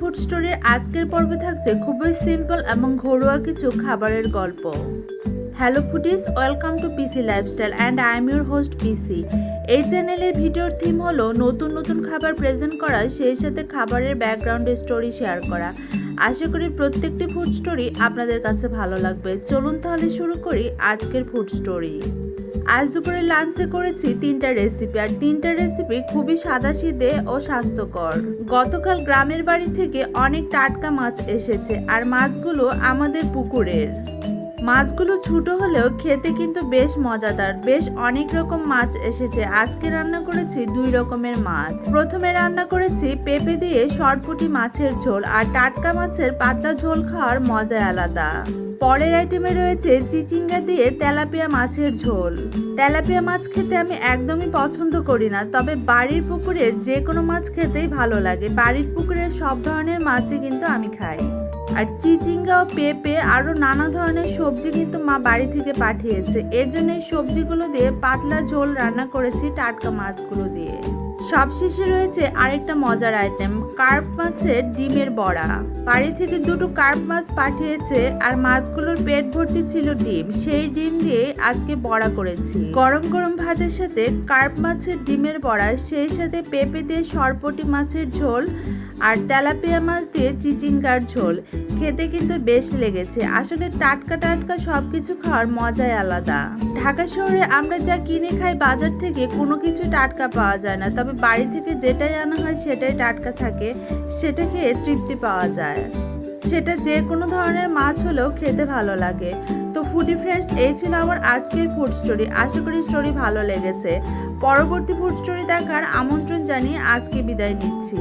Food স্টোরির আজকের পর্বে থাকছে খুবই সিম্পল এবং ঘরোয়া কিছু খাবারের গল্প। Hello foodies, welcome to PC lifestyle and I am your host PC. এই চ্যানেলের ভিডিওর থিম হলো নতুন নতুন খাবার প্রেজেন্ট করা, সেই সাথে খাবারের ব্যাকগ্রাউন্ডের স্টোরি শেয়ার করা। আশা করি প্রত্যেকটি ফুড স্টোরি আপনাদের কাছে ভালো লাগবে। চলুন তাহলে শুরু করি আজকের ফুড স্টোরি। আজ দুপুরে লাঞ্চে করেছি 3টা রেসিপি, আর 3টা রেসিপি খুবই সাদাসিধে ও স্বাস্থ্যকর। গতকাল গ্রামের বাড়ি থেকে অনেক টাটকা মাছ এসেছে, আর মাছগুলো আমাদের পুকুরের। মাছগুলো ছোট হলেও খেতে কিন্তু বেশ মজাদার। বেশ অনেক রকম মাছ এসেছে। আজকে রান্না করেছি 2 রকমের মাছ। প্রথমে রান্না করেছি পেঁপে দিয়ে সরপুঁটি মাছের ঝোল, আর টাটকা মাছের পাতলা ঝোল খাওয়ার মজা আলাদা। পরের আইটেমে রয়েছে চিচিঙ্গা দিয়ে তেলাপিয়া মাছের ঝোল। তেলাপিয়া মাছ খেতে আমি একদমই পছন্দ করি না, তবে বাড়ির পুকুরের যে কোনো মাছ খেতেই ভালো লাগে। বাড়ির পুকুরের সব ধরনের মাছই কিন্তু আমি খাই। আর চিচিঙ্গা ও পেঁপে আরো নানা ধরনের সবজি কিন্তু মা বাড়ি থেকে পাঠিয়েছে, এর জন্য এই সবজিগুলো দিয়ে পাতলা ঝোল রান্না করেছি টাটকা মাছগুলো দিয়ে। সবশেষে রয়েছে আরেকটা মজার আইটেম, কার্প মাছের ডিমের বড়া। বাড়ি থেকে 2টো কার্প মাছ পাঠিয়েছে, আর মাছগুলোর পেট ভর্তি ছিল ডিম। সেই ডিম দিয়ে আজকে বড়া করেছি। গরম গরম ভাতের সাথে কার্প মাছের ডিমের বড়া, সেই সাথে পেঁপে দিয়ে সরপুঁটি মাছের ঝোল, আর তেলাপিয়া মাছ দিয়ে চিচিঙ্গার ঝোল। খেতে কিন্তু বেশ লেগেছে। আসলে টাটকা টাটকা সবকিছু খাওয়ার মজাই আলাদা। ঢাকা শহরে আমরা যা কিনে খাই বাজার থেকে, কোনো কিছু টাটকা পাওয়া যায় না, তবে বাড়ি থেকে যেটাই আনা হয় সেটাই টাটকা থাকে। সেটা খেয়ে তৃপ্তি পাওয়া যায়। সেটা যে কোনো ধরনের মাছ হলেও খেতে ভালো লাগে। তো ফুডি ফ্রেন্ডস, এই ছিল আমার আজকের ফুড স্টোরি। আশা করি স্টোরি ভালো লেগেছে। পরবর্তী ফুড স্টোরি দেখার আমন্ত্রণ জানিয়ে আজকে বিদায় নিচ্ছি।